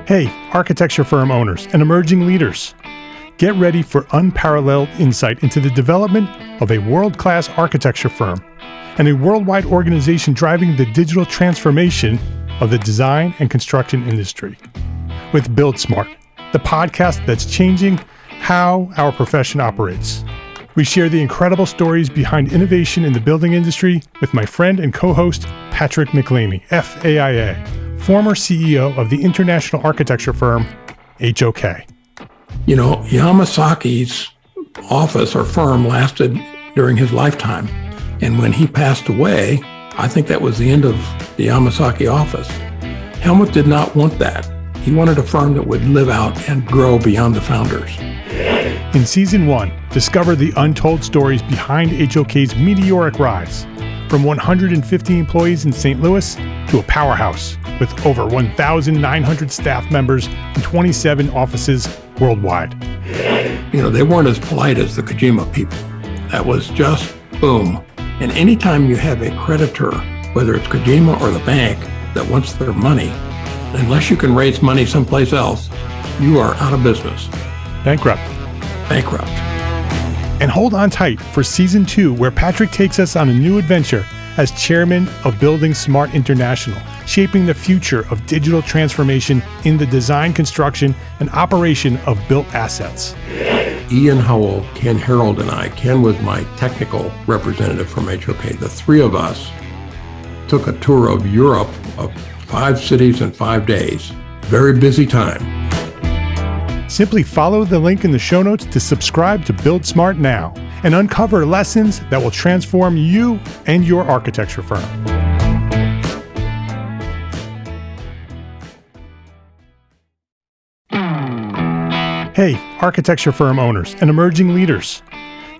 Hey, architecture firm owners and emerging leaders. Get ready for unparalleled insight into the development of a world-class architecture firm and a worldwide organization driving the digital transformation of the design and construction industry. With Build Smart, the podcast that's changing how our profession operates. We share the incredible stories behind innovation in the building industry with my friend and co-host, Patrick McLeamy, FAIA, former CEO of the international architecture firm, HOK. You know, Yamasaki's office or firm lasted during his lifetime. And when he passed away, I think that was the end of the Yamasaki office. Helmut did not want that. He wanted a firm that would live out and grow beyond the founders. In Season 1, discover the untold stories behind HOK's meteoric rise, from 150 employees in St. Louis to a powerhouse with over 1,900 staff members and 27 offices worldwide. You know, they weren't as polite as the Kojima people. That was just boom. And anytime you have a creditor, whether it's Kojima or the bank, that wants their money, unless you can raise money someplace else, you are out of business. Bankrupt. And hold on tight for Season 2, where Patrick takes us on a new adventure as chairman of Building Smart International, shaping the future of digital transformation in the design, construction, and operation of built assets. Ian Howell, Ken Harold, and I, Ken was my technical representative from HOK. The three of us took a tour of Europe of 5 cities in 5 days. Very busy time. Simply follow the link in the show notes to subscribe to Build Smart now and uncover lessons that will transform you and your architecture firm. Hey, architecture firm owners and emerging leaders.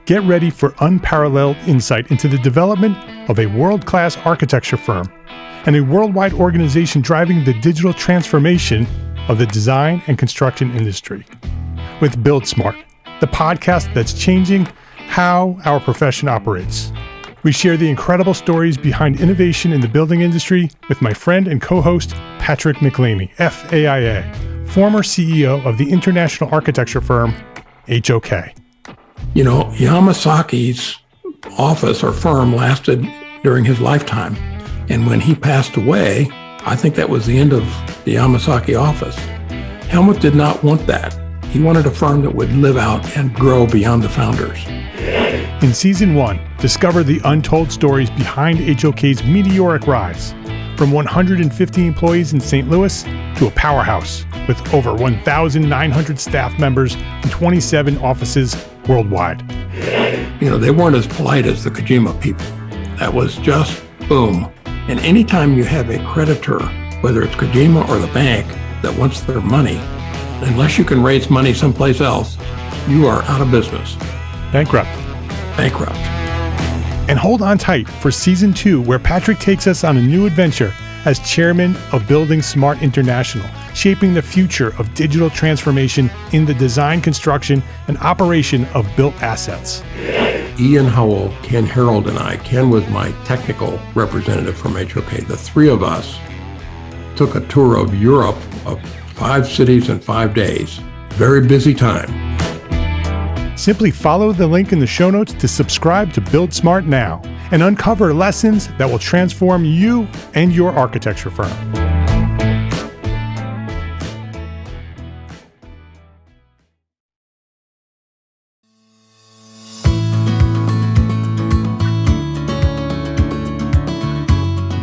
Get ready for unparalleled insight into the development of a world-class architecture firm and a worldwide organization driving the digital transformation of the design and construction industry. With Build Smart, the podcast that's changing how our profession operates. We share the incredible stories behind innovation in the building industry with my friend and co-host, Patrick McLeamy, FAIA, former CEO of the international architecture firm, HOK. You know, Yamasaki's office or firm lasted during his lifetime. And when he passed away, I think that was the end of the Yamasaki office. Helmut did not want that. He wanted a firm that would live out and grow beyond the founders. In Season 1, discover the untold stories behind HOK's meteoric rise, from 150 employees in St. Louis to a powerhouse with over 1,900 staff members and 27 offices worldwide. You know, they weren't as polite as the Kojima people. That was just boom. And anytime you have a creditor, whether it's Kojima or the bank, that wants their money, unless you can raise money someplace else, you are out of business. Bankrupt. And hold on tight for Season 2, where Patrick takes us on a new adventure as chairman of Building Smart International, shaping the future of digital transformation in the design, construction, and operation of built assets. Ian Howell, Ken Harold, and I, Ken was my technical representative from HOK. The three of us took a tour of Europe of 5 cities in 5 days. Very busy time. Simply follow the link in the show notes to subscribe to Build Smart now and uncover lessons that will transform you and your architecture firm.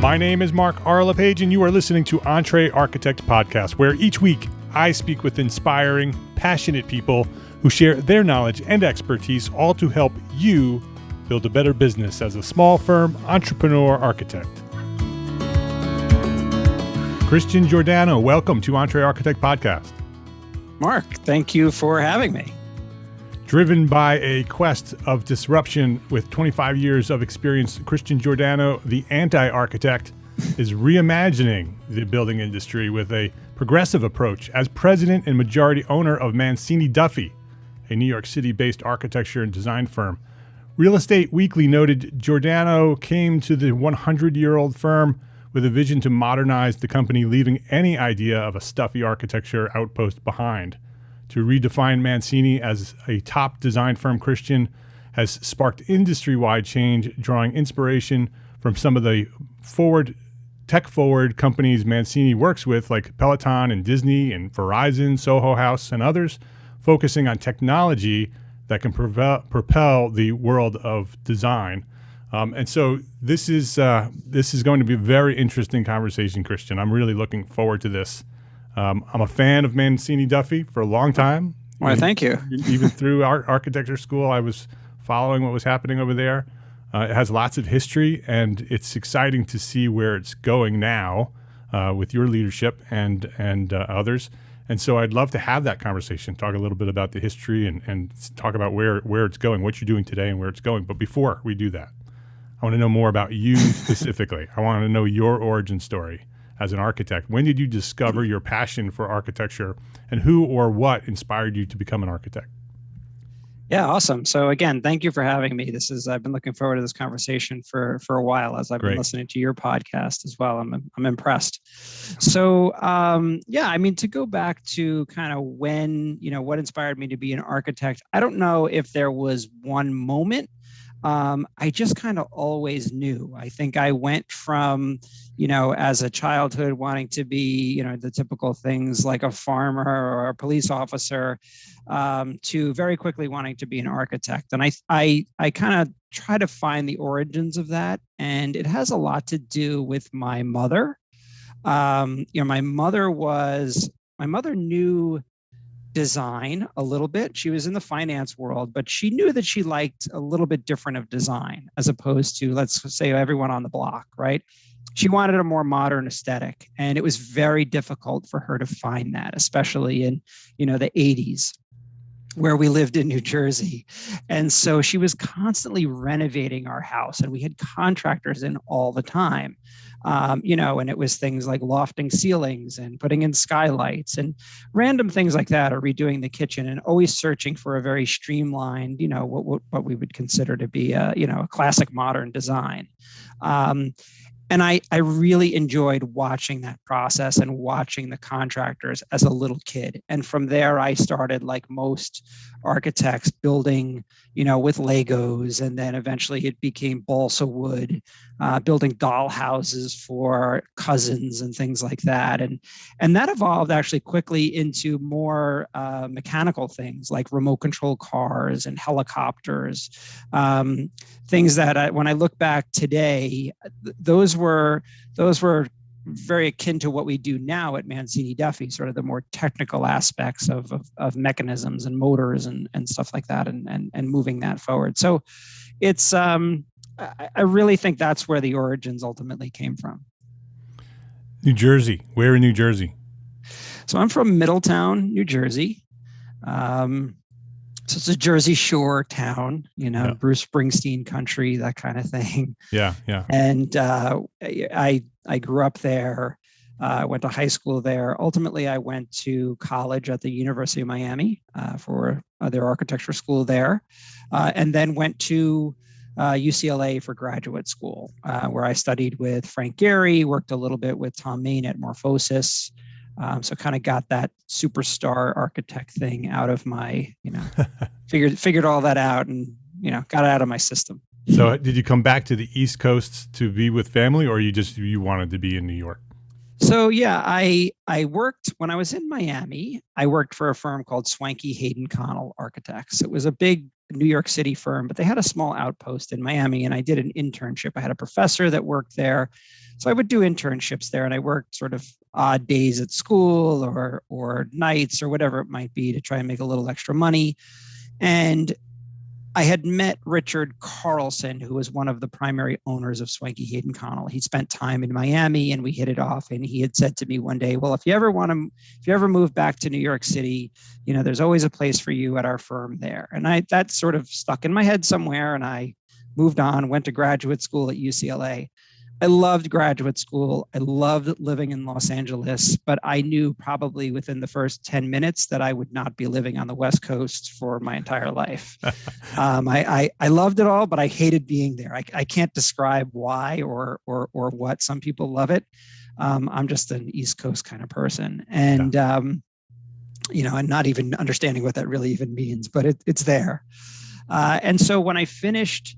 My name is Mark R. LePage, and you are listening to Entree Architect Podcast, where each week I speak with inspiring, passionate people who share their knowledge and expertise, all to help you build a better business as a small firm entrepreneur architect. Christian Giordano, welcome to Entree Architect Podcast. Mark, thank you for having me. Driven by a quest of disruption with 25 years of experience, Christian Giordano, the anti-architect, is reimagining the building industry with a progressive approach as president and majority owner of Mancini Duffy, a New York City-based architecture and design firm. Real Estate Weekly noted Giordano came to the 100-year-old firm with a vision to modernize the company, leaving any idea of a stuffy architecture outpost behind. To redefine Mancini as a top design firm, Christian has sparked industry-wide change, drawing inspiration from some of the tech-forward companies Mancini works with, like Peloton and Disney and Verizon, Soho House, and others, focusing on technology that can propel the world of design. And so this is going to be a very interesting conversation, Christian. I'm really looking forward to this. I'm a fan of Mancini Duffy for a long time. Well, thank you. Even through our architecture school, I was following what was happening over there. It has lots of history, and it's exciting to see where it's going now with your leadership and others. And so I'd love to have that conversation, talk a little bit about the history and talk about where it's going, what you're doing today and where it's going. But before we do that, I want to know more about you specifically. I want to know your origin story as an architect. When did you discover your passion for architecture, and who or what inspired you to become an architect? Yeah, awesome. So again, thank you for having me. I've been looking forward to this conversation for a while as I've been listening to your podcast as well. I'm impressed. So to go back to kind of when, what inspired me to be an architect, I don't know if there was one moment. I just kind of always knew. I think I went from, as a childhood wanting to be, the typical things like a farmer or a police officer, to very quickly wanting to be an architect. And I kind of try to find the origins of that. And it has a lot to do with my mother. My mother knew design a little bit. She was in the finance world, but she knew that she liked a little bit different of design as opposed to, let's say, everyone on the block, right? She wanted a more modern aesthetic, and it was very difficult for her to find that, especially in, the 80s, where we lived in New Jersey. And so she was constantly renovating our house, and we had contractors in all the time. And it was things like lofting ceilings and putting in skylights and random things like that, or redoing the kitchen, and always searching for a very streamlined, what we would consider to be a classic modern design. And I really enjoyed watching that process and watching the contractors as a little kid. And from there, I started, like most architects, building, with Legos. And then eventually it became balsa wood, building doll houses for cousins and things like that. And that evolved actually quickly into more mechanical things like remote control cars and helicopters, things that when I look back today, those were very akin to what we do now at Mancini Duffy, sort of the more technical aspects of mechanisms and motors and stuff like that, and moving that forward. So it's I really think that's where the origins ultimately came from. New Jersey. Where in New Jersey? So I'm from Middletown, New Jersey. So it's a Jersey Shore town, yeah. Bruce Springsteen country, that kind of thing. Yeah. And I grew up there. I went to high school there. Ultimately, I went to college at the University of Miami for their architecture school there, and then went to UCLA for graduate school, where I studied with Frank Gehry, worked a little bit with Tom Main at Morphosis. So kind of got that superstar architect thing out of my, figured all that out and, got it out of my system. So did you come back to the East Coast to be with family, or you wanted to be in New York? So yeah, I worked, when I was in Miami, I worked for a firm called Swanky Hayden Connell Architects. It was a big New York City firm, but they had a small outpost in Miami, and I did an internship. I had a professor that worked there. So I would do internships there, and I worked sort of odd days at school or nights or whatever it might be to try and make a little extra money. And I had met Richard Carlson, who was one of the primary owners of Swanky Hayden Connell. He spent time in Miami, and we hit it off. And he had said to me one day, well, if you ever move back to New York City, there's always a place for you at our firm there. And that sort of stuck in my head somewhere. And I moved on, went to graduate school at UCLA. I loved graduate school. I loved living in Los Angeles, but I knew probably within the first 10 minutes that I would not be living on the West Coast for my entire life. I loved it all, but I hated being there. I can't describe why or what. Some people love it. I'm just an East Coast kind of person. And, and not even understanding what that really even means, but it's there. And so when I finished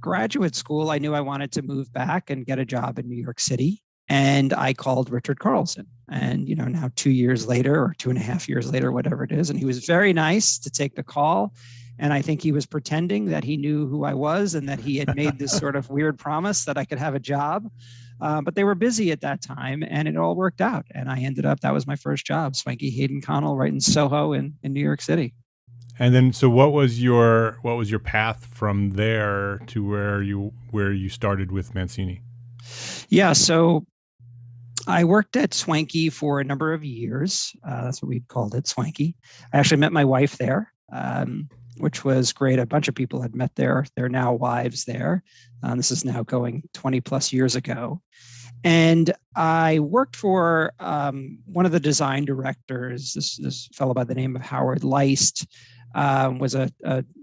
graduate school, I knew I wanted to move back and get a job in New York City. And I called Richard Carlson. And, now 2 years later or 2.5 years later, whatever it is. And he was very nice to take the call. And I think he was pretending that he knew who I was and that he had made this sort of weird promise that I could have a job. But they were busy at that time and it all worked out. And I ended up, that was my first job, Swanky Hayden Connell, right in Soho in New York City. And then, so what was your path from there to where you started with Mancini? Yeah, so I worked at Swanky for a number of years. That's what we called it, Swanky. I actually met my wife there, which was great. A bunch of people had met there. They're now wives there. This is now going 20 plus years ago. And I worked for one of the design directors, this fellow by the name of Howard Leist. Was a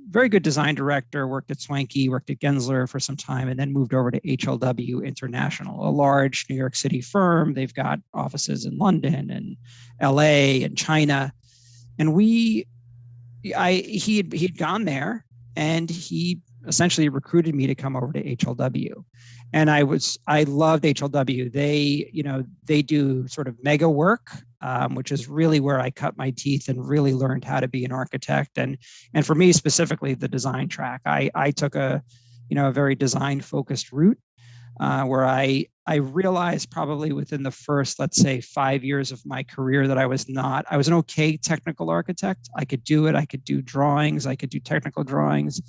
very good design director, worked at Swanky, worked at Gensler for some time, and then moved over to HLW International, a large New York City firm. They've got offices in London and LA and China. And he'd gone there and he essentially recruited me to come over to HLW. And I loved HLW. They do sort of mega work, which is really where I cut my teeth and really learned how to be an architect. And for me specifically, the design track. I took a very design focused route where I realized probably within the first, let's say, 5 years of my career that I was an okay technical architect. I could do it. I could do drawings. I could do technical drawings.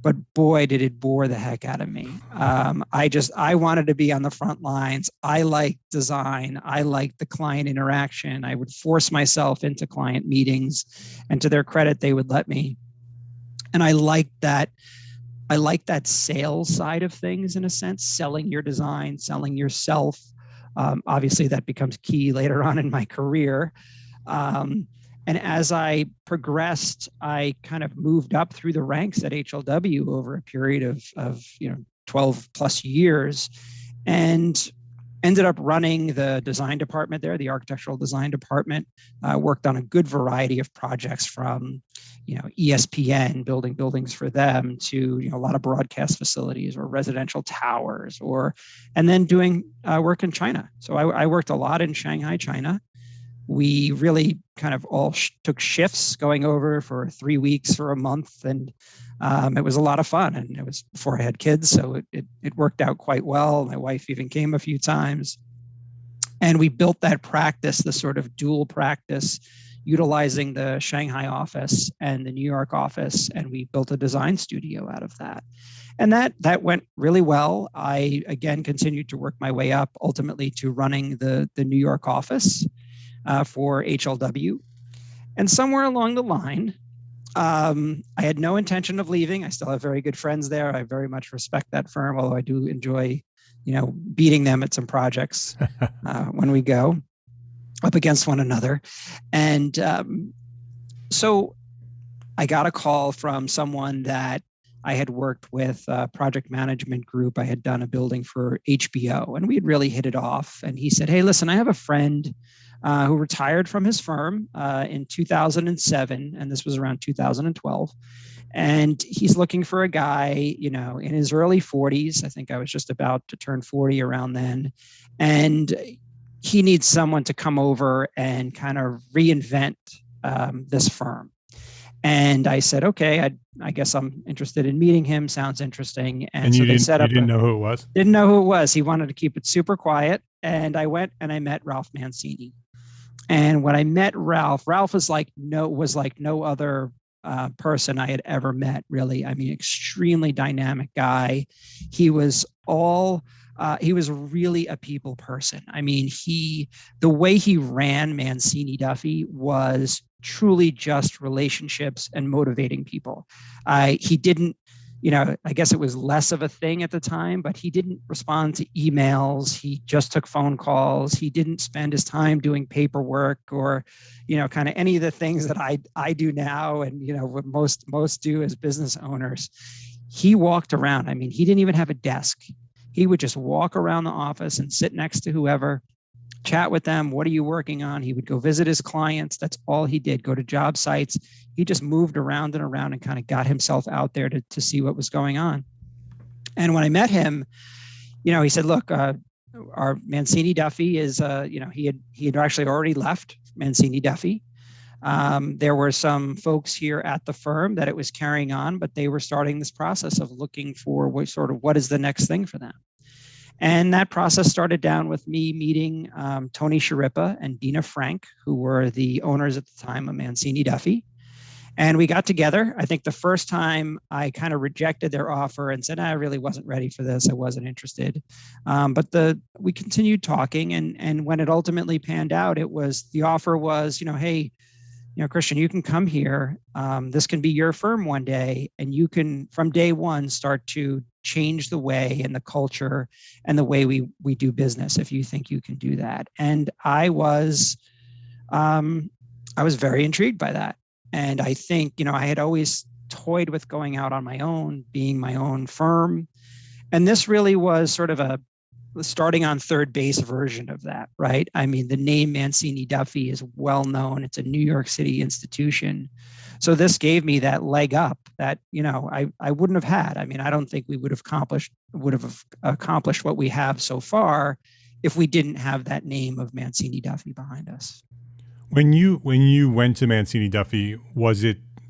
But boy, did it bore the heck out of me. I wanted to be on the front lines. I liked design. I liked the client interaction. I would force myself into client meetings, and to their credit, they would let me. And I liked that sales side of things, in a sense, selling your design, selling yourself. Obviously, that becomes key later on in my career. And as I progressed, I kind of moved up through the ranks at HLW over a period of 12 plus years, and ended up running the design department there, the architectural design department. Worked on a good variety of projects from ESPN, building buildings for them, to a lot of broadcast facilities or residential towers, and then doing work in China. So I worked a lot in Shanghai, China. We really kind of all took shifts, going over for 3 weeks or a month. And it was a lot of fun. And it was before I had kids, so it worked out quite well. My wife even came a few times. And we built that practice, the sort of dual practice, utilizing the Shanghai office and the New York office. And we built a design studio out of that. And that went really well. I, again, continued to work my way up, ultimately to running the New York office for HLW. And somewhere along the line, I had no intention of leaving. I still have very good friends there. I very much respect that firm, although I do enjoy, beating them at some projects when we go up against one another. And so I got a call from someone that I had worked with, a project management group. I had done a building for HBO, and we had really hit it off. And he said, "Hey, listen, I have a friend who retired from his firm in 2007, and this was around 2012. And he's looking for a guy, in his early 40s. I think I was just about to turn 40 around then. And he needs someone to come over and kind of reinvent this firm." And I said, okay, I guess I'm interested in meeting him. Sounds interesting. And so they set up. You didn't know who it was? Didn't know who it was. He wanted to keep it super quiet. And I went and I met Ralph Mancini. And when I met Ralph was like no other person I had ever met, really. I mean, extremely dynamic guy. He was really a people person. I mean, the way he ran Mancini Duffy was truly just relationships and motivating people. He didn't I guess it was less of a thing at the time, but he didn't respond to emails. He just took phone calls. He didn't spend his time doing paperwork or, kind of any of the things that I do now. And, what most do as business owners. He walked around. I mean, he didn't even have a desk. He would just walk around the office and sit next to whoever, chat with them. What are you working on? He would go visit his clients. That's all he did. Go to job sites. He just moved around and kind of got himself out there to see what was going on. And when I met him, he said, look, our Mancini Duffy is, he had actually already left Mancini Duffy. There were some folks here at the firm that it was carrying on, but they were starting this process of looking for what is the next thing for them. And that process started down with me meeting Tony Sharippa and Dina Frank, who were the owners at the time of Mancini Duffy. And we got together. I think the first time I kind of rejected their offer and said, I really wasn't ready for this. I wasn't interested. But we continued talking. And when it ultimately panned out, the offer was, hey, Christian, you can come here. This can be your firm one day. And you can, from day one, start to change the way and the culture and the way we do business if you think you can do that. And I was very intrigued by that. And I think, I had always toyed with going out on my own, being my own firm. And this really was sort of a starting on third base version of that, right? I mean, the name Mancini Duffy is well known. It's a New York City institution. So this gave me that leg up that, I wouldn't have had. I mean, I don't think we would have accomplished what we have so far if we didn't have that name of Mancini Duffy behind us. When you went to Mancini Duffy,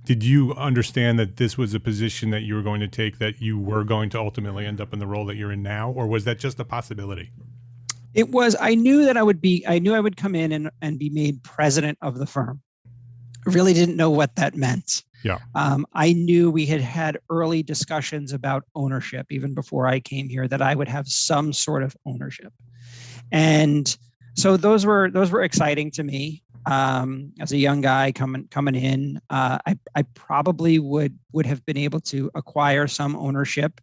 did you understand that this was a position that you were going to take, that you were going to ultimately end up in the role that you're in now, or was that just a possibility? It was. I knew I would come in and be made president of the firm. I really didn't know what that meant. Yeah. I knew we had early discussions about ownership, even before I came here, that I would have some sort of ownership. And so those were exciting to me. As a young guy coming in, I probably would have been able to acquire some ownership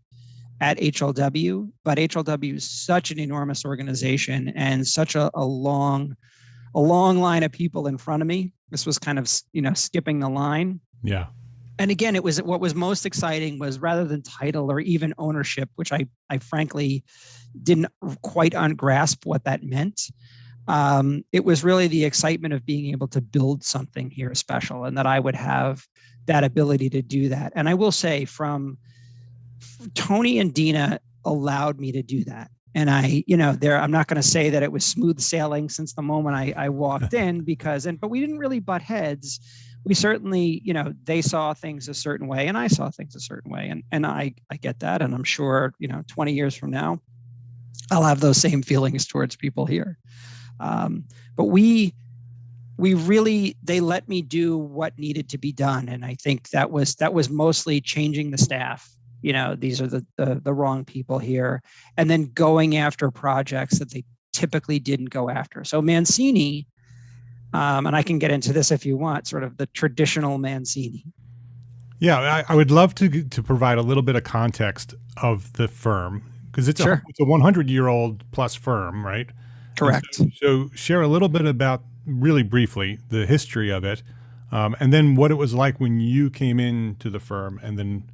at HLW, but HLW is such an enormous organization and such a long line of people in front of me. This was kind of, skipping the line. Yeah. And again, what was most exciting was, rather than title or even ownership, which I frankly didn't quite grasp what that meant. It was really the excitement of being able to build something here special, and that I would have that ability to do that. And I will say, from Tony and Dina allowed me to do that. And I'm not going to say that it was smooth sailing since the moment I walked in, but we didn't really butt heads. We certainly, they saw things a certain way and I saw things a certain way. And I get that. And I'm sure, 20 years from now, I'll have those same feelings towards people here. But they let me do what needed to be done. And I think that was mostly changing the staff. These are the wrong people here. And then going after projects that they typically didn't go after. So Mancini, and I can get into this if you want, sort of the traditional Mancini. Yeah, I would love to provide a little bit of context of the firm, because it's a 100-year-old plus firm, right? Correct. So share a little bit about, really briefly, the history of it, and then what it was like when you came into the firm, and then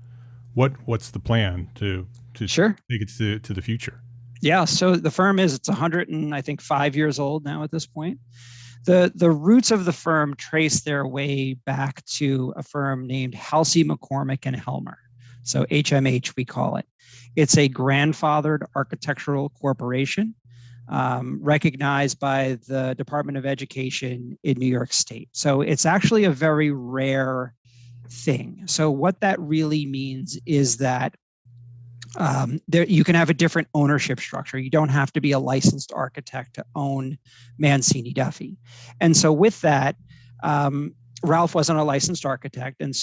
what's the plan to Sure. take it to the future? Yeah. So the firm it's 105 years old now at this point. The roots of the firm trace their way back to a firm named Halsey, McCormick and Helmer. So HMH, we call it. It's a grandfathered architectural corporation, recognized by the Department of Education in New York State. So it's actually a very rare thing. So what that really means is that you can have a different ownership structure. You don't have to be a licensed architect to own Mancini Duffy. And so with that, Ralph wasn't a licensed architect, and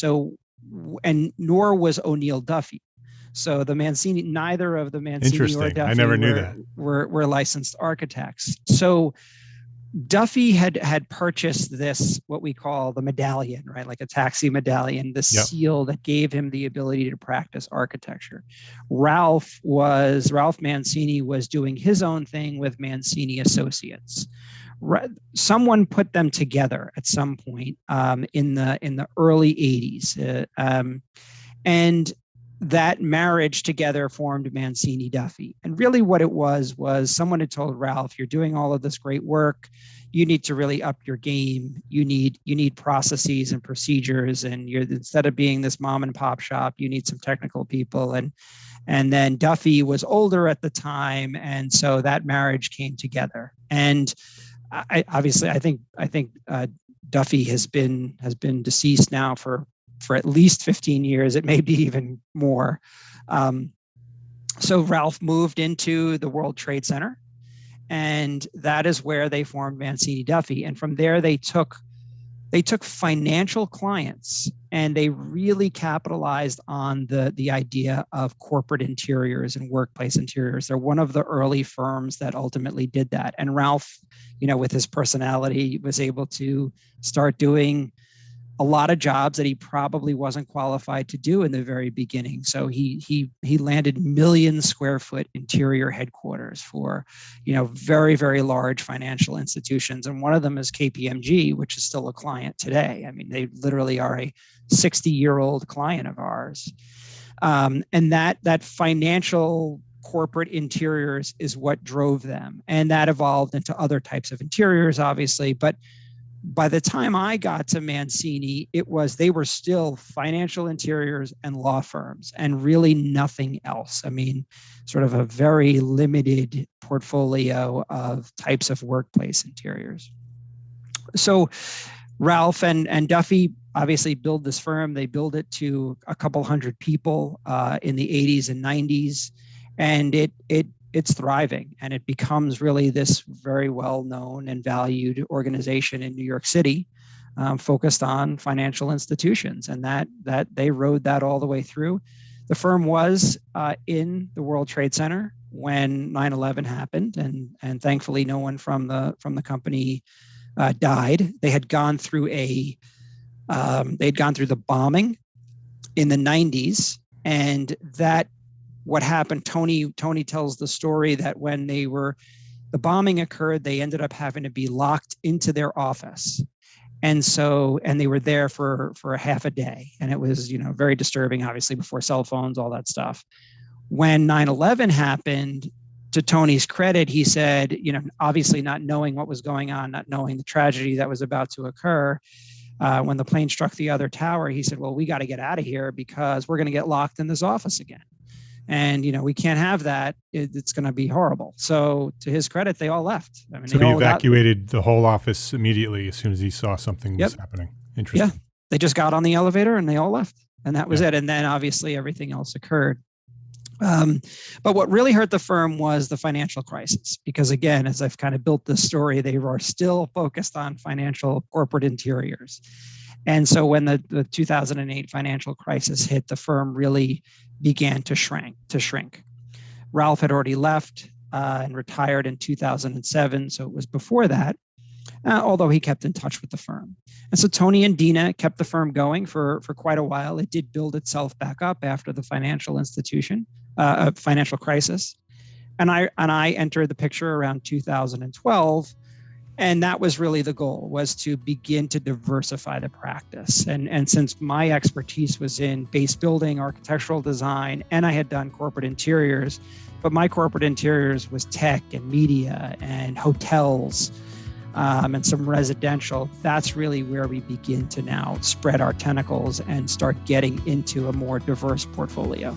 nor was O'Neill Duffy. So neither of the Mancini or Duffy I never knew that. were licensed architects. So Duffy had purchased this, what we call the medallion, right? Like a taxi medallion, the seal that gave him the ability to practice architecture. Ralph Mancini was doing his own thing with Mancini Associates. Someone put them together at some point in the early 80s. And that marriage together formed Mancini Duffy. And really what it was someone had told Ralph, you're doing all of this great work. You need to really up your game. You need processes and procedures. And instead of being this mom and pop shop, you need some technical people. And then Duffy was older at the time. And so that marriage came together. And I think Duffy has been deceased now for at least 15 years. It may be even more. So Ralph moved into the World Trade Center, and that is where they formed Mancini Duffy. And from there, they took financial clients, and they really capitalized on the idea of corporate interiors and workplace interiors. They're one of the early firms that ultimately did that. And Ralph, with his personality, was able to start doing a lot of jobs that he probably wasn't qualified to do in the very beginning. So he landed million square foot interior headquarters for, very, very large financial institutions. And one of them is KPMG, which is still a client today. I mean, they literally are a 60-year-old client of ours. And that financial corporate interiors is what drove them. And that evolved into other types of interiors, obviously. But by the time I got to Mancini, they were still financial interiors and law firms and really nothing else. I mean, sort of a very limited portfolio of types of workplace interiors. So Ralph and Duffy obviously build this firm. They build it to a couple hundred people in the 80s and 90s. And it's thriving, and it becomes really this very well-known and valued organization in New York City, focused on financial institutions, and that they rode that all the way through. The firm was in the World Trade Center when 9/11 happened, and thankfully no one from the company died. They had gone through the bombing in the 90s, and that. What happened, Tony tells the story that when the bombing occurred, they ended up having to be locked into their office. And they were there for a half a day. And it was, very disturbing, obviously, before cell phones, all that stuff. When 9/11 happened, to Tony's credit, he said, obviously not knowing what was going on, not knowing the tragedy that was about to occur, when the plane struck the other tower, he said, well, we got to get out of here because we're going to get locked in this office again. And, we can't have that. It's going to be horrible. So to his credit, they all left. I mean, so he evacuated the whole office immediately as soon as he saw something was happening. Interesting. Yeah. They just got on the elevator and they all left. And that was it. And then obviously everything else occurred. But what really hurt the firm was the financial crisis, because again, as I've kind of built this story, they were still focused on financial corporate interiors. And so when the 2008 financial crisis hit, the firm really began to shrink. Ralph had already left and retired in 2007. So it was before that, although he kept in touch with the firm. And so Tony and Dina kept the firm going for quite a while. It did build itself back up after the financial crisis. And I entered the picture around 2012. And that was really the goal, was to begin to diversify the practice. And since my expertise was in base building, architectural design, and I had done corporate interiors, but my corporate interiors was tech and media and hotels and some residential, that's really where we begin to now spread our tentacles and start getting into a more diverse portfolio.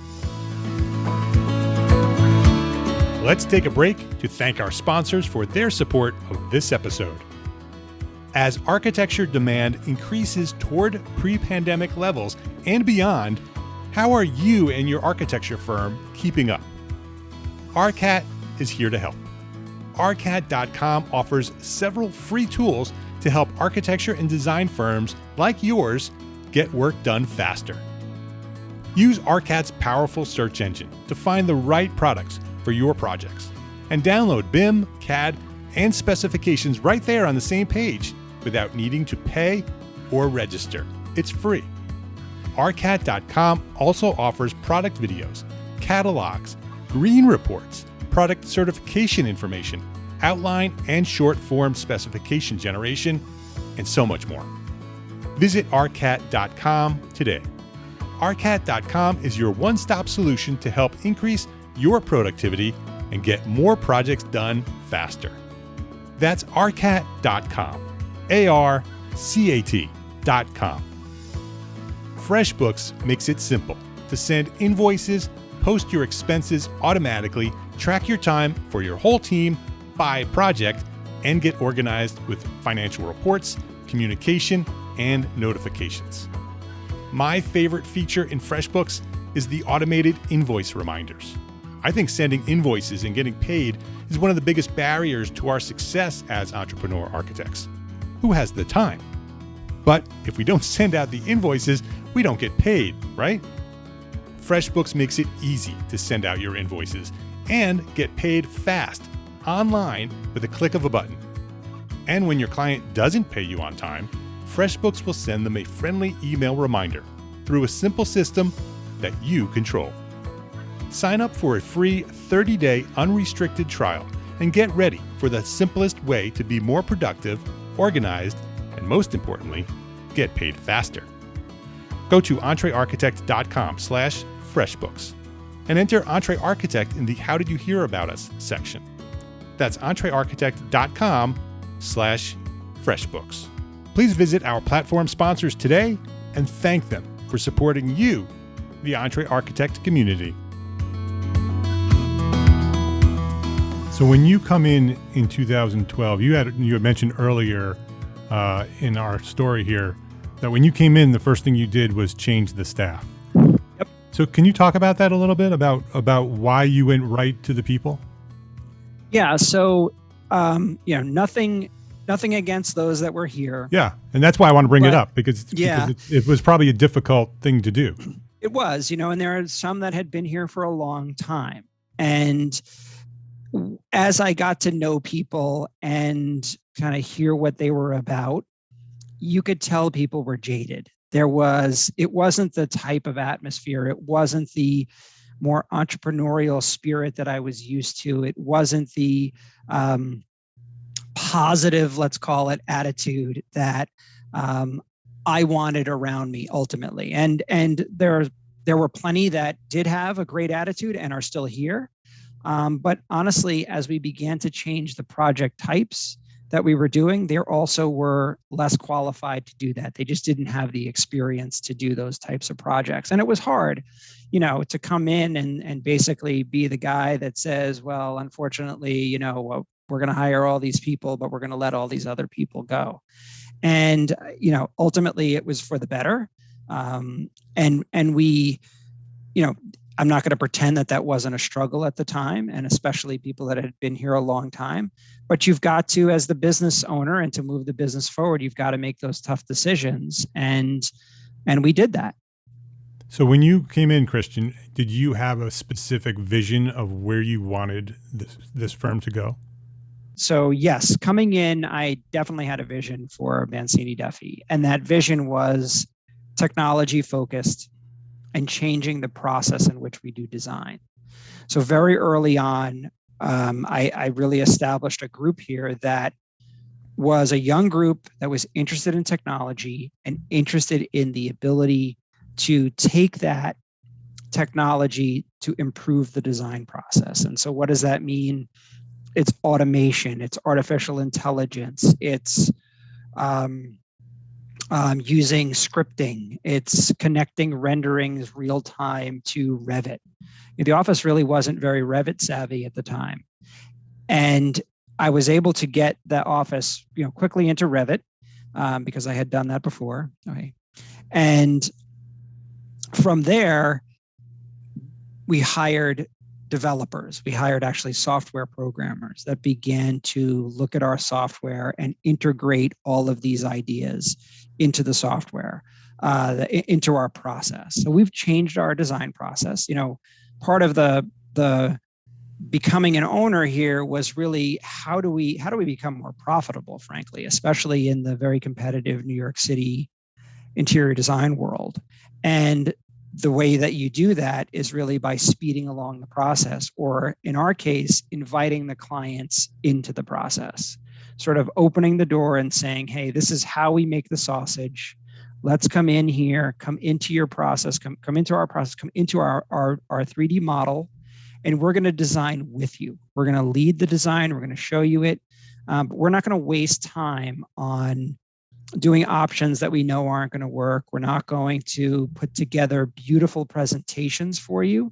Let's take a break to thank our sponsors for their support of this episode. As architecture demand increases toward pre-pandemic levels and beyond, how are you and your architecture firm keeping up? ARCAT is here to help. ARCAT.com offers several free tools to help architecture and design firms like yours get work done faster. Use ARCAT's powerful search engine to find the right products for your projects, and download BIM, CAD, and specifications right there on the same page without needing to pay or register. It's free. RCAT.com also offers product videos, catalogs, green reports, product certification information, outline and short form specification generation, and so much more. Visit RCAT.com today. RCAT.com is your one-stop solution to help increase your productivity and get more projects done faster. That's RCAT.com. ARCAT.com. FreshBooks makes it simple to send invoices, post your expenses automatically, track your time for your whole team by project, and get organized with financial reports, communication, and notifications. My favorite feature in FreshBooks is the automated invoice reminders. I think sending invoices and getting paid is one of the biggest barriers to our success as entrepreneur architects. Who has the time? But if we don't send out the invoices, we don't get paid, right? FreshBooks makes it easy to send out your invoices and get paid fast, online, with a click of a button. And when your client doesn't pay you on time, FreshBooks will send them a friendly email reminder through a simple system that you control. Sign up for a free 30-day unrestricted trial and get ready for the simplest way to be more productive, organized, and most importantly, get paid faster. Go to entrearchitect.com/freshbooks and enter EntreArchitect in the How Did You Hear About Us section. That's entrearchitect.com/freshbooks. Please visit our platform sponsors today and thank them for supporting you, the EntreArchitect community. So when you come in 2012, you had mentioned earlier in our story here that when you came in, the first thing you did was change the staff. Yep. So can you talk about that a little bit, about why you went right to the people? Yeah. So, nothing against those that were here. Yeah. And that's why I want to bring it up because it was probably a difficult thing to do. It was, and there are some that had been here for a long time. And as I got to know people and kind of hear what they were about, you could tell people were jaded. It wasn't the type of atmosphere. It wasn't the more entrepreneurial spirit that I was used to. It wasn't the positive, let's call it, attitude that I wanted around me ultimately. And there were plenty that did have a great attitude and are still here. But honestly, as we began to change the project types that we were doing, they also were less qualified to do that. They just didn't have the experience to do those types of projects. And it was hard, to come in and basically be the guy that says, well, unfortunately, we're going to hire all these people, but we're going to let all these other people go. And, ultimately it was for the better. And we, I'm not going to pretend that wasn't a struggle at the time, and especially people that had been here a long time. But you've got to, as the business owner, and to move the business forward, you've got to make those tough decisions. And we did that. So when you came in, Christian, did you have a specific vision of where you wanted this firm to go? So yes, coming in, I definitely had a vision for Mancini Duffy. And that vision was technology focused and changing the process in which we do design. So very early on, I really established a group here that was a young group that was interested in technology and interested in the ability to take that technology to improve the design process. And so what does that mean? It's automation, it's artificial intelligence, it's using scripting, it's connecting renderings real time to Revit. The office really wasn't very Revit savvy at the time. And I was able to get the office, quickly into Revit because I had done that before. Okay. And from there, we hired developers. We hired actually software programmers that began to look at our software and integrate all of these ideas into the software, into our process. So we've changed our design process. Part of the becoming an owner here was really how do we become more profitable, frankly, especially in the very competitive New York City interior design world. And the way that you do that is really by speeding along the process, or in our case, inviting the clients into the process, sort of opening the door and saying, hey, this is how we make the sausage. Let's come in here, come into your process, come into our process, come into our 3D model, and we're going to design with you. We're going to lead the design. We're going to show you it. But we're not going to waste time on doing options that we know aren't going to work. We're not going to put together beautiful presentations for you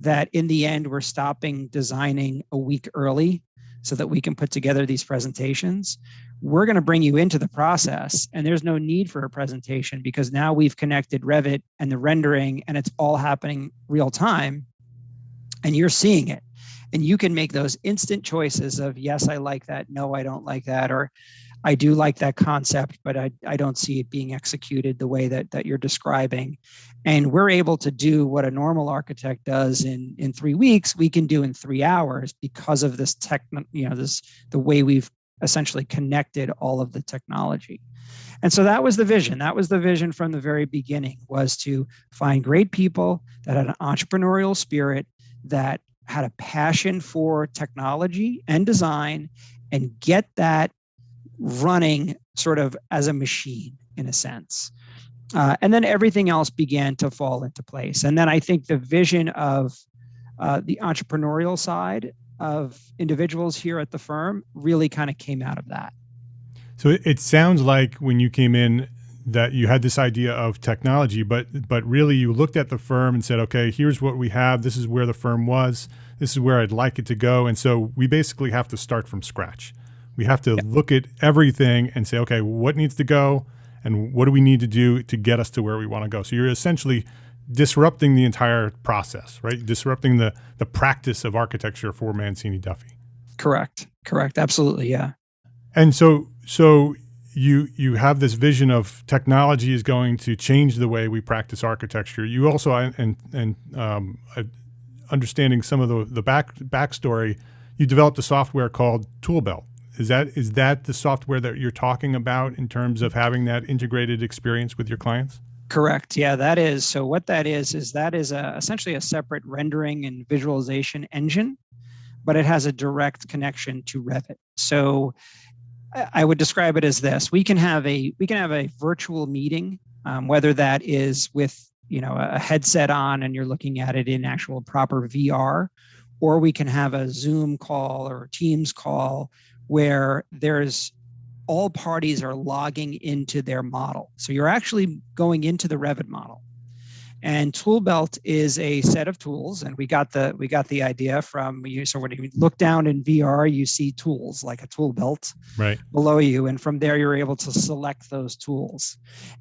that in the end, we're stopping designing a week early so that we can put together these presentations. We're going to bring you into the process, and there's no need for a presentation because now we've connected Revit and the rendering, and it's all happening real time, and you're seeing it. And you can make those instant choices of, yes, I like that. No, I don't like that. Or I do like that concept, but I don't see it being executed the way that you're describing. And we're able to do what a normal architect does in 3 weeks, we can do in 3 hours because of this the way we've essentially connected all of the technology. And so that was the vision. That was the vision from the very beginning, was to find great people that had an entrepreneurial spirit, that had a passion for technology and design, and get that running sort of as a machine in a sense. And then everything else began to fall into place. And then I think the vision of the entrepreneurial side of individuals here at the firm really kind of came out of that. So it sounds like when you came in that you had this idea of technology, but really you looked at the firm and said, okay, here's what we have. This is where the firm was. This is where I'd like it to go. And so we basically have to start from scratch. We have to look at everything and say, okay, what needs to go and what do we need to do to get us to where we want to go? So you're essentially disrupting the entire process, right? Disrupting the practice of architecture for Mancini Duffy. Correct. Absolutely. Yeah. And so you have this vision of technology is going to change the way we practice architecture. You also, understanding some of the backstory, you developed a software called Toolbelt. Is that the software that you're talking about in terms of having that integrated experience with your clients? Correct. Yeah, that is. So what that is essentially a separate rendering and visualization engine, but it has a direct connection to Revit. So I would describe it as this: we can have a virtual meeting, whether that is with a headset on and you're looking at it in actual proper VR, or we can have a Zoom call or a Teams call where there's all parties are logging into their model. So you're actually going into the Revit model. And Toolbelt is a set of tools, and we got the idea from you. So when you look down in VR, you see tools like a tool belt right below you, and from there you're able to select those tools.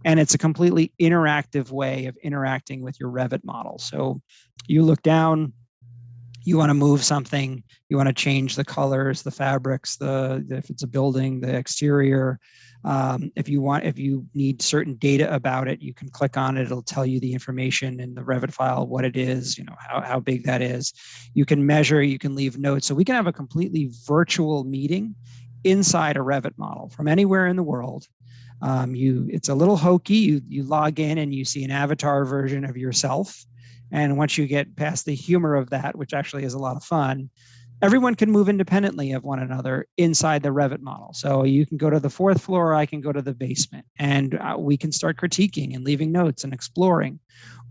And it's a completely interactive way of interacting with your Revit model. So you look down, you want to move something, you want to change the colors, the fabrics, if it's a building, the exterior. If you need certain data about it, you can click on it. It'll tell you the information in the Revit file, what it is, how big that is. You can measure, you can leave notes. So we can have a completely virtual meeting inside a Revit model from anywhere in the world. It's a little hokey. You log in and you see an avatar version of yourself. And once you get past the humor of that, which actually is a lot of fun, everyone can move independently of one another inside the Revit model. So you can go to the 4th floor, I can go to the basement, and we can start critiquing and leaving notes and exploring.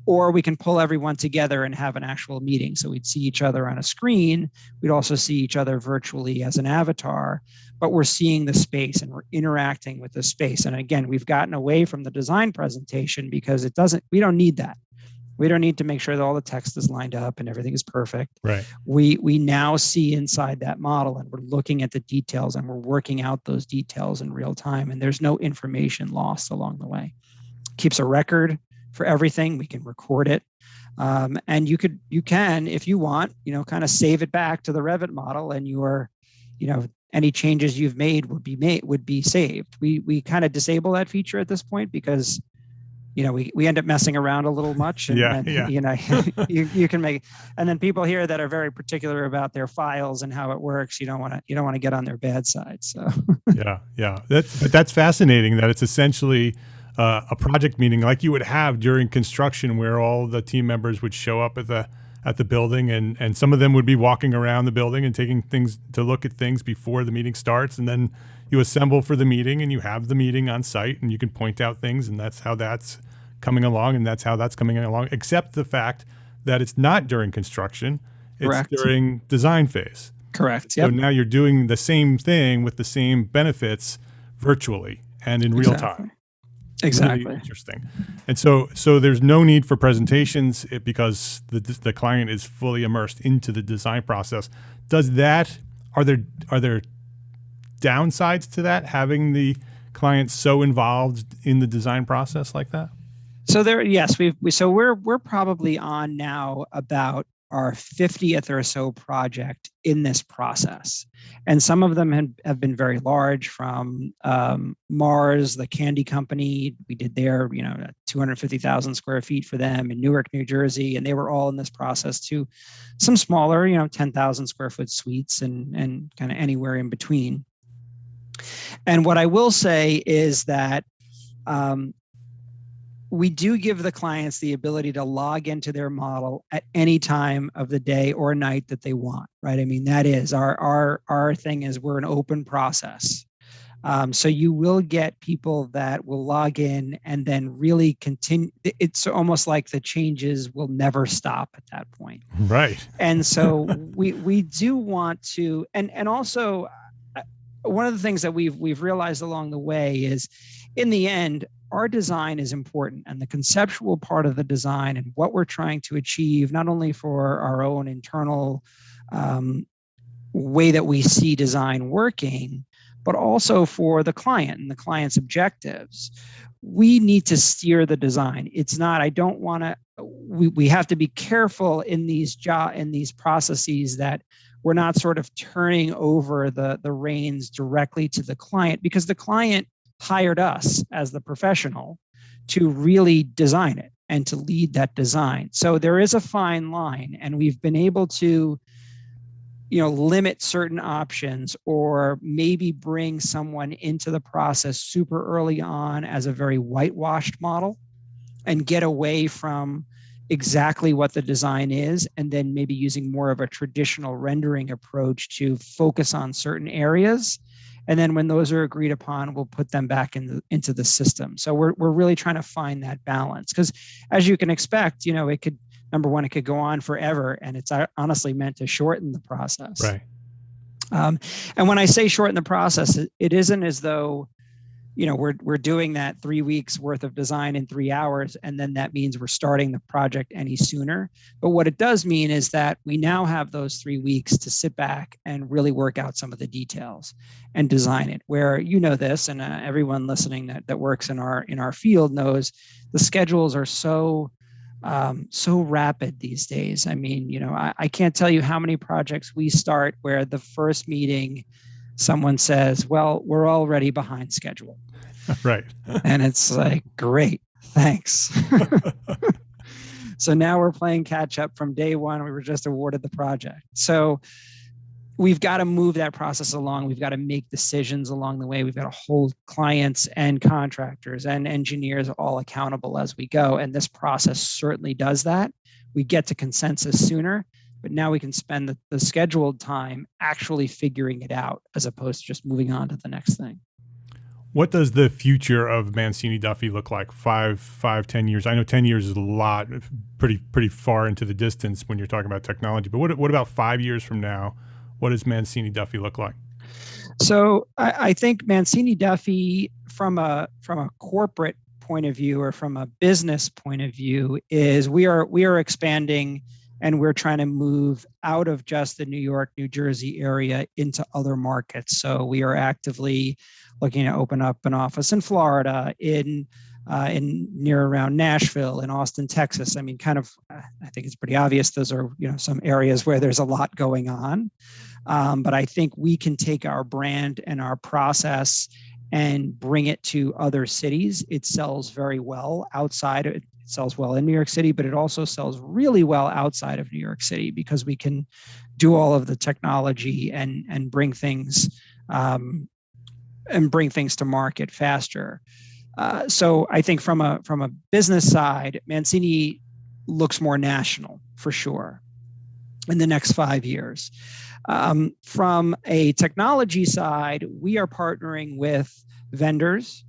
Or we can pull everyone together and have an actual meeting. So we'd see each other on a screen. We'd also see each other virtually as an avatar, but we're seeing the space and we're interacting with the space. And again, we've gotten away from the design presentation because we don't need that. We don't need to make sure that all the text is lined up and everything is perfect. Right. We now see inside that model, and we're looking at the details and we're working out those details in real time. And there's no information lost along the way. Keeps a record for everything. We can record it. And you can, if you want, kind of save it back to the Revit model, and any changes you've made would be saved. We kind of disable that feature at this point because we end up messing around a little much, and you can make, and then people here that are very particular about their files and how it works, you don't want to get on their bad side. So yeah. That's fascinating that it's essentially a project meeting like you would have during construction, where all the team members would show up at the building, and some of them would be walking around the building and taking things to look at things before the meeting starts, and then you assemble for the meeting and you have the meeting on site and you can point out things, and that's how that's coming along, except the fact that it's not during construction, it's Correct. During design phase. Correct. So now you're doing the same thing with the same benefits virtually and in real time. Exactly. Really interesting. And so there's no need for presentations because the client is fully immersed into the design process. Are there downsides to that, having the client so involved in the design process like that? So we're probably on now about our 50th or so project in this process. And some of them have been very large, from Mars, the candy company. We did their, 250,000 square feet for them in Newark, New Jersey. And they were all in this process, to some smaller, 10,000 square foot suites and kind of anywhere in between. And what I will say is that we do give the clients the ability to log into their model at any time of the day or night that they want, right? I mean, that is our thing. Is we're an open process. So you will get people that will log in and then really continue. It's almost like the changes will never stop at that point. Right. And so we do want to, and also one of the things that we've realized along the way is, in the end, our design is important, and the conceptual part of the design and what we're trying to achieve, not only for our own internal way that we see design working, but also for the client and the client's objectives. We need to steer the design. It's not, I don't want to, we have to be careful in these processes that we're not sort of turning over the reins directly to the client, because the client hired us as the professional to really design it and to lead that design. So there is a fine line, and we've been able to, limit certain options, or maybe bring someone into the process super early on as a very whitewashed model and get away from exactly what the design is, and then maybe using more of a traditional rendering approach to focus on certain areas. And then when those are agreed upon, we'll put them back into the system. So we're really trying to find that balance, because as you can expect, it could, number one, it could go on forever, and it's honestly meant to shorten the process. Right. And when I say shorten the process, it isn't as though, we're doing that 3 weeks worth of design in 3 hours, and then that means we're starting the project any sooner. But what it does mean is that we now have those 3 weeks to sit back and really work out some of the details and design it. Where this, and everyone listening that works in our field knows, the schedules are so rapid these days. I mean, I can't tell you how many projects we start where the first meeting, someone says, well, we're already behind schedule. Right. And it's like, great, thanks. So now we're playing catch up from day one. We were just awarded the project. So we've got to move that process along. We've got to make decisions along the way. We've got to hold clients and contractors and engineers all accountable as we go. And this process certainly does that. We get to consensus sooner, but now we can spend the scheduled time actually figuring it out, as opposed to just moving on to the next thing. What does the future of Mancini Duffy look like? 10 years? I know 10 years is a lot, pretty far into the distance when you're talking about technology. But what about 5 years from now? What does Mancini Duffy look like? So I think Mancini Duffy, from a corporate point of view or from a business point of view, is we are expanding, and we're trying to move out of just the New York, New Jersey area into other markets. So we are actively looking to open up an office in Florida, in near around Nashville, in Austin, Texas. I mean, I think it's pretty obvious those are, some areas where there's a lot going on. But I think we can take our brand and our process and bring it to other cities. It sells very well outside. It sells well in New York City, but it also sells really well outside of New York City because we can do all of the technology and bring things to market faster. So I think from a business side, Mancini looks more national for sure in the next 5 years. From a technology side, we are partnering with vendors.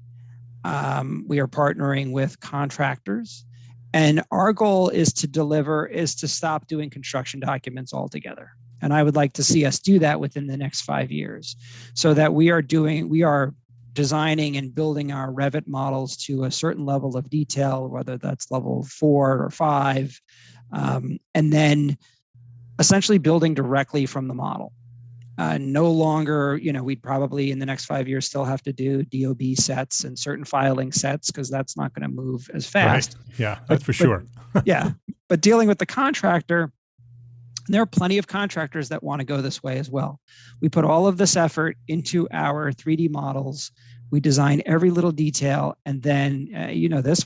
We are partnering with contractors. And our goal is to stop doing construction documents altogether. And I would like to see us do that within the next 5 years, so that we are designing and building our Revit models to a certain level of detail, whether that's level 4 or 5, and then essentially building directly from the model. No longer, we'd probably in the next 5 years still have to do DOB sets and certain filing sets because that's not going to move as fast. Right. Yeah, that's for sure. Yeah. But dealing with the contractor, there are plenty of contractors that want to go this way as well. We put all of this effort into our 3D models. We design every little detail. And then,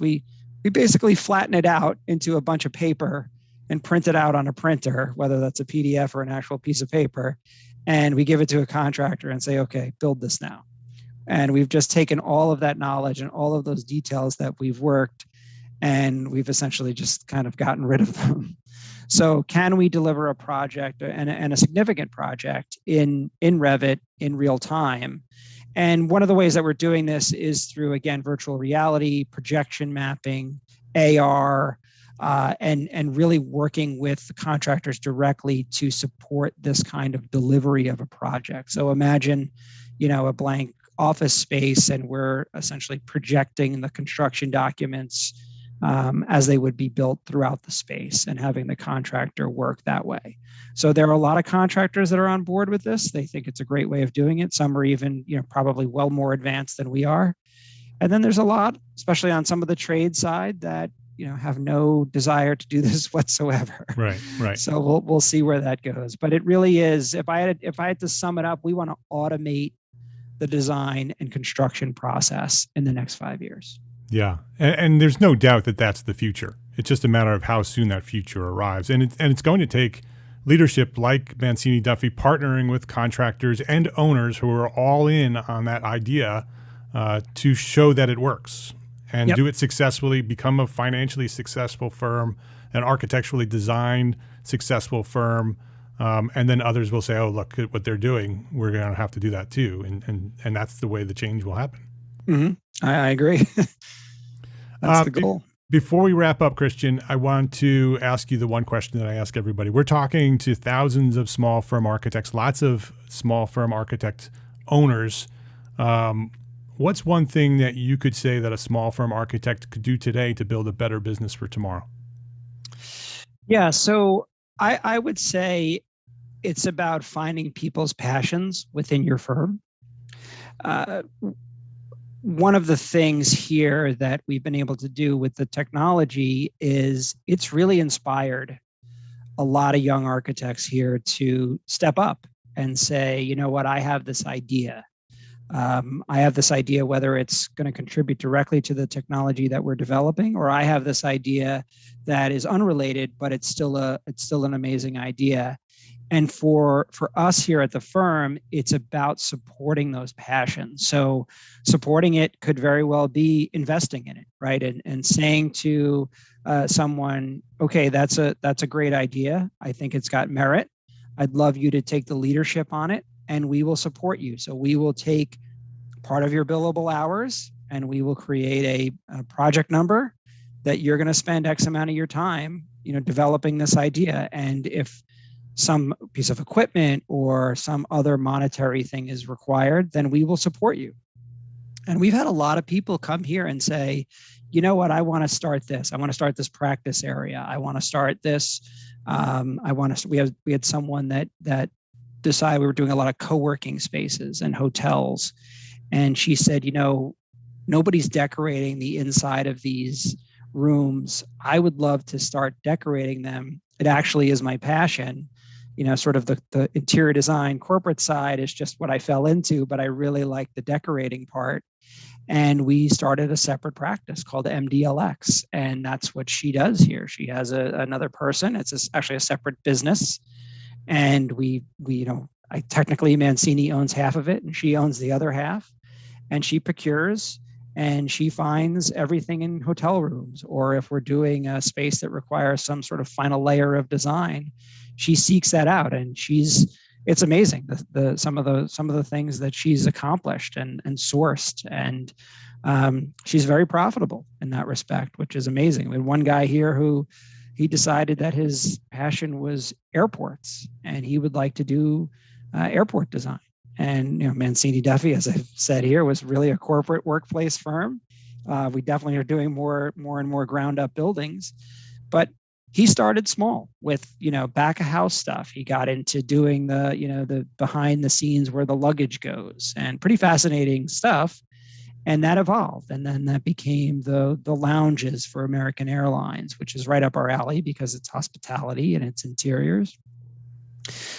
we basically flatten it out into a bunch of paper and print it out on a printer, whether that's a PDF or an actual piece of paper. And we give it to a contractor and say, okay, build this now. And we've just taken all of that knowledge and all of those details that we've worked, and we've essentially just kind of gotten rid of them. So can we deliver a project and a significant project in Revit in real time? And one of the ways that we're doing this is through, again, virtual reality, projection mapping, AR, and really working with the contractors directly to support this kind of delivery of a project. So imagine, a blank office space, and we're essentially projecting the construction documents as they would be built throughout the space and having the contractor work that way. So there are a lot of contractors that are on board with this. They think it's a great way of doing it. Some are even, probably well more advanced than we are. And then there's a lot, especially on some of the trade side, that have no desire to do this whatsoever. Right. So we'll see where that goes. But it really is, if I had to sum it up, we want to automate the design and construction process in the next 5 years. Yeah, and there's no doubt that that's the future. It's just a matter of how soon that future arrives, and it's going to take leadership like Mancini Duffy partnering with contractors and owners who are all in on that idea to show that it works and do it successfully, become a financially successful firm, an architecturally designed successful firm, and then others will say, "Oh, look at what they're doing. We're going to have to do that too," and that's the way the change will happen. Mm-hmm. I agree. That's the goal. Before we wrap up, Christian, I want to ask you the one question that I ask everybody. We're talking to thousands of small firm architects, lots of small firm architect owners. What's one thing that you could say that a small firm architect could do today to build a better business for tomorrow? Yeah, so I would say it's about finding people's passions within your firm. One of the things here that we've been able to do with the technology is it's really inspired a lot of young architects here to step up and say, you know what, I have this idea. I have this idea, whether it's going to contribute directly to the technology that we're developing, or I have this idea that is unrelated, but it's still an amazing idea. And for us here at the firm, it's about supporting those passions. So supporting it could very well be investing in it, right? And saying to someone, okay, that's a great idea. I think it's got merit. I'd love you to take the leadership on it, and we will support you. So we will take part of your billable hours, and we will create a project number that you're going to spend X amount of your time, developing this idea. And if some piece of equipment or some other monetary thing is required, then we will support you. And we've had a lot of people come here and say, you know what, I want to start this. I want to start this practice area. I want to start this. We had someone that decided we were doing a lot of co-working spaces and hotels. And she said, nobody's decorating the inside of these rooms. I would love to start decorating them. It actually is my passion. sort of the interior design corporate side is just what I fell into, but I really like the decorating part. And we started a separate practice called MDLX. And that's what she does here. She has another person. It's actually a separate business. And technically Mancini owns half of it and she owns the other half. And she procures and she finds everything in hotel rooms, or if we're doing a space that requires some sort of final layer of design, she seeks that out. And it's amazing some of the things that she's accomplished and sourced, and she's very profitable in that respect, which is amazing. We had one guy here who he decided that his passion was airports and he would like to do airport design. And Mancini Duffy, as I've said here, was really a corporate workplace firm. We definitely are doing more and more ground up buildings, but he started small with back of house stuff. He got into doing the behind the scenes where the luggage goes, and pretty fascinating stuff. And that evolved, and then that became the lounges for American Airlines, which is right up our alley because it's hospitality and it's interiors.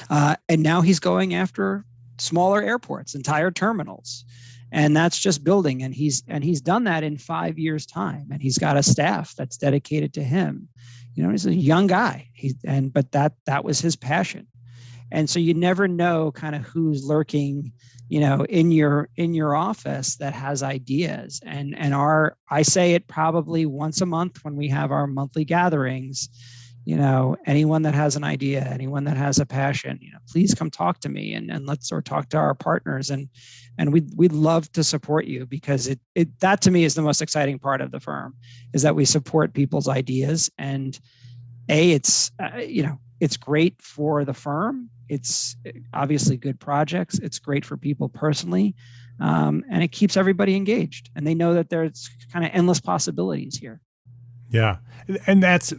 And now he's going after smaller airports, entire terminals, and that's just building. And he's done that in 5 years' time, and he's got a staff that's dedicated to him. He's a young guy, but that was his passion. And so you never know kind of who's lurking, in your office that has ideas. And I say it probably once a month when we have our monthly gatherings. Anyone that has an idea, anyone that has a passion, please come talk to me and let's talk to our partners. And we'd love to support you, because that to me is the most exciting part of the firm, is that we support people's ideas. And it's great for the firm. It's obviously good projects. It's great for people personally. And it keeps everybody engaged, and they know that there's kind of endless possibilities here. Yeah. And that's a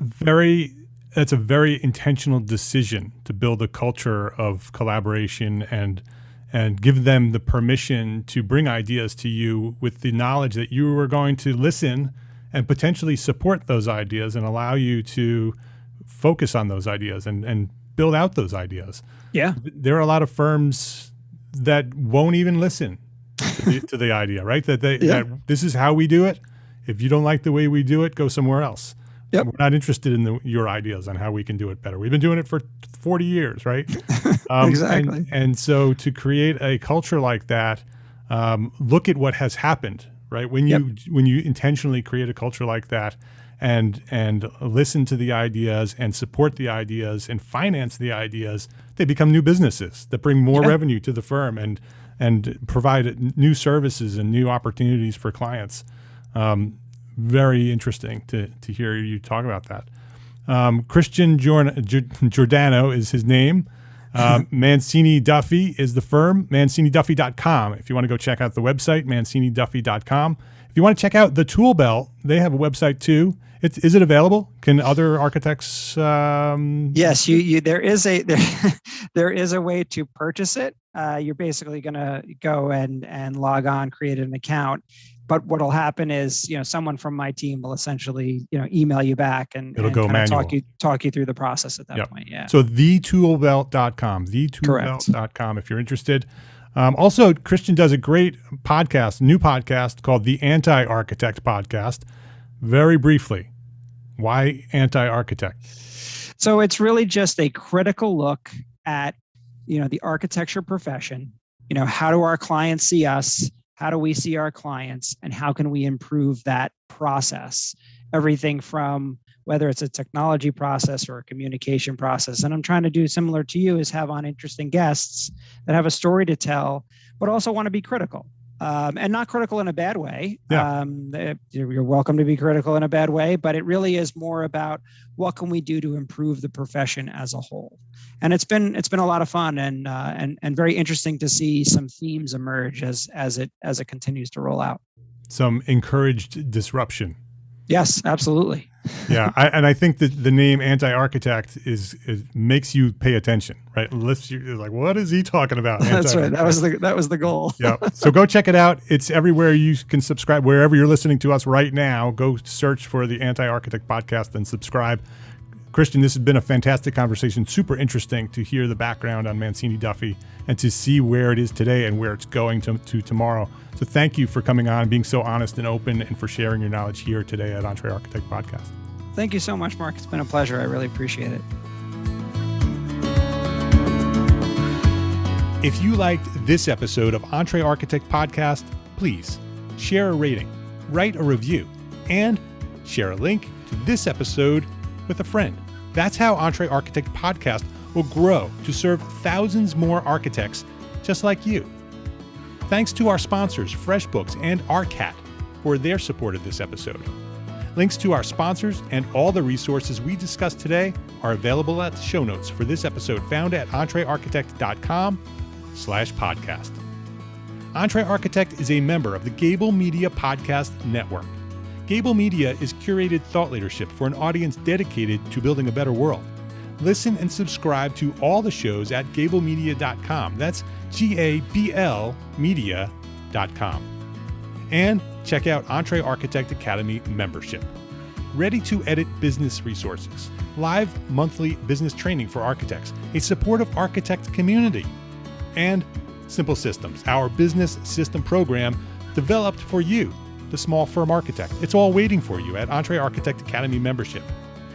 very intentional decision to build a culture of collaboration and give them the permission to bring ideas to you with the knowledge that you are going to listen and potentially support those ideas and allow you to focus on those ideas and build out those ideas. Yeah. There are a lot of firms that won't even listen to the idea, right? That this is how we do it. If you don't like the way we do it, go somewhere else. Yep. We're not interested in your ideas on how we can do it better. We've been doing it for 40 years, right? Exactly. And so to create a culture like that, look at what has happened, right? When you intentionally create a culture like that and listen to the ideas and support the ideas and finance the ideas, they become new businesses that bring more revenue to the firm and provide new services and new opportunities for clients. Very interesting to hear you talk about that. Christian Giordano is his name. Mancini Duffy is the firm. ManciniDuffy.com. If you want to go check out the website, ManciniDuffy.com. If you want to check out the Tool Belt, they have a website too. Is it available? Can other architects? Yes, there is a way to purchase it. You're basically going to go and log on, create an account. But what'll happen is, someone from my team will essentially, email you back and it'll go manual. Talk you through the process at that point. Yeah. So thetoolbelt.com, thetoolbelt.com if you're interested. Also, Christian does a great podcast, new podcast called the Anti-Architect Podcast. Very briefly, why anti-architect? So it's really just a critical look at, the architecture profession. How do our clients see us? How do we see our clients, and how can we improve that process? Everything from whether it's a technology process or a communication process. And I'm trying to do similar to you, is have on interesting guests that have a story to tell, but also want to be critical. And not critical in a bad way. Yeah. You're welcome to be critical in a bad way, but it really is more about what can we do to improve the profession as a whole. And it's been a lot of fun and very interesting to see some themes emerge as it continues to roll out. Some encouraged disruption. Yes, absolutely. Yeah, I think that the name anti-architect is makes you pay attention, right? Lifts you, like, what is he talking about? That's right. That was the goal. Yeah. So go check it out. It's everywhere you can subscribe. Wherever you're listening to us right now, go search for the Anti-Architect Podcast and subscribe. Christian, this has been a fantastic conversation. Super interesting to hear the background on Mancini Duffy and to see where it is today and where it's going to tomorrow. So thank you for coming on, being so honest and open, and for sharing your knowledge here today at EntreArchitect Podcast. Thank you so much, Mark. It's been a pleasure. I really appreciate it. If you liked this episode of EntreArchitect Podcast, please share a rating, write a review, and share a link to this episode with a friend. That's how EntreArchitect Podcast will grow to serve thousands more architects just like you. Thanks to our sponsors, FreshBooks and ARCAT, for their support of this episode. Links to our sponsors and all the resources we discussed today are available at the show notes for this episode, found at entrearchitect.com/podcast. EntreArchitect is a member of the Gable Media Podcast Network. Gable Media is curated thought leadership for an audience dedicated to building a better world. Listen and subscribe to all the shows at gablemedia.com. That's GABL media.com. And check out EntreArchitect Academy membership. Ready to edit business resources, live monthly business training for architects, a supportive architect community, and Simple Systems, our business system program developed for you, the small firm architect. It's all waiting for you at EntreArchitect Academy membership,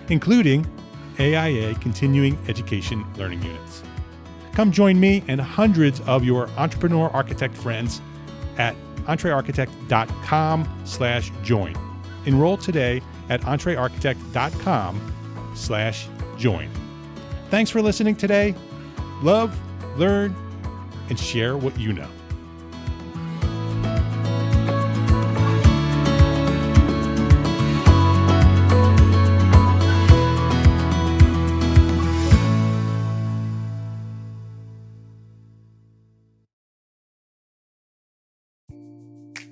including AIA continuing education learning units. Come join me and hundreds of your entrepreneur architect friends at entrearchitect.com/join. Enroll today at entrearchitect.com/join. Thanks for listening today. Love, learn, and share what you know.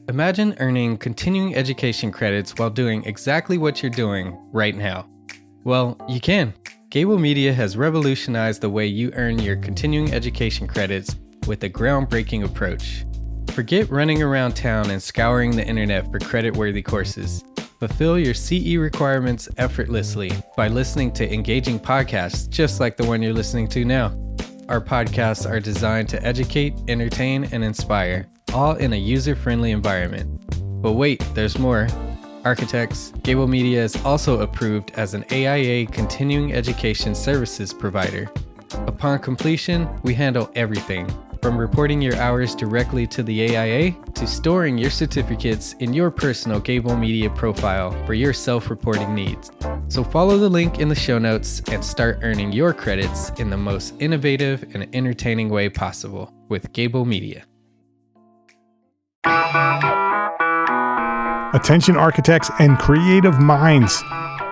Imagine earning continuing education credits while doing exactly what you're doing right now. Well, you can. Gable Media has revolutionized the way you earn your continuing education credits with a groundbreaking approach. Forget running around town and scouring the internet for credit-worthy courses. Fulfill your CE requirements effortlessly by listening to engaging podcasts just like the one you're listening to now. Our podcasts are designed to educate, entertain, and inspire, all in a user-friendly environment. But wait, there's more. Architects, Gable Media is also approved as an AIA continuing education services provider. Upon completion, we handle everything, from reporting your hours directly to the AIA to storing your certificates in your personal Gable Media profile for your self-reporting needs. So follow the link in the show notes and start earning your credits in the most innovative and entertaining way possible with Gable Media. Attention architects and creative minds,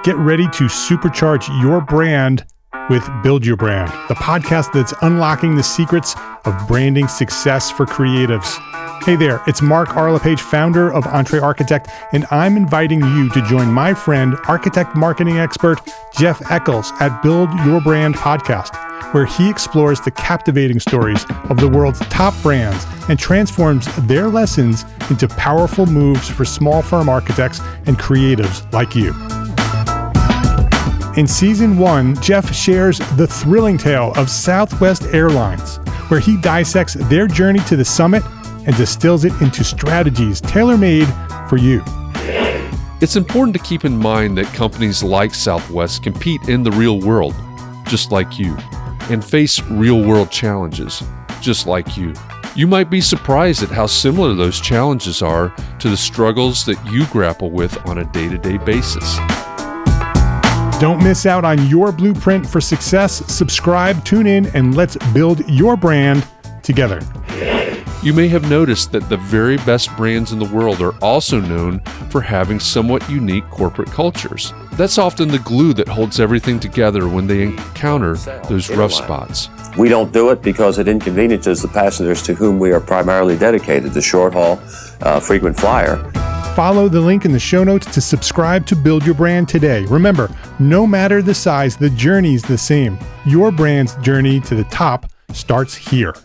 get ready to supercharge your brand with Build Your Brand, the podcast that's unlocking the secrets of branding success for creatives. Hey there, it's Mark Arlepage, founder of EntreArchitect, and I'm inviting you to join my friend, architect marketing expert Jeff Eccles at Build Your Brand podcast, where he explores the captivating stories of the world's top brands and transforms their lessons into powerful moves for small firm architects and creatives like you. In Season 1, Jeff shares the thrilling tale of Southwest Airlines, where he dissects their journey to the summit and distills it into strategies tailor-made for you. It's important to keep in mind that companies like Southwest compete in the real world, just like you, and face real-world challenges, just like you. You might be surprised at how similar those challenges are to the struggles that you grapple with on a day-to-day basis. Don't miss out on your blueprint for success. Subscribe, tune in, and let's build your brand together. You may have noticed that the very best brands in the world are also known for having somewhat unique corporate cultures. That's often the glue that holds everything together when they encounter those rough spots. We don't do it because it inconveniences the passengers to whom we are primarily dedicated, the short haul, frequent flyer. Follow the link in the show notes to subscribe to Build Your Brand today. Remember, no matter the size, the journey's the same. Your brand's journey to the top starts here.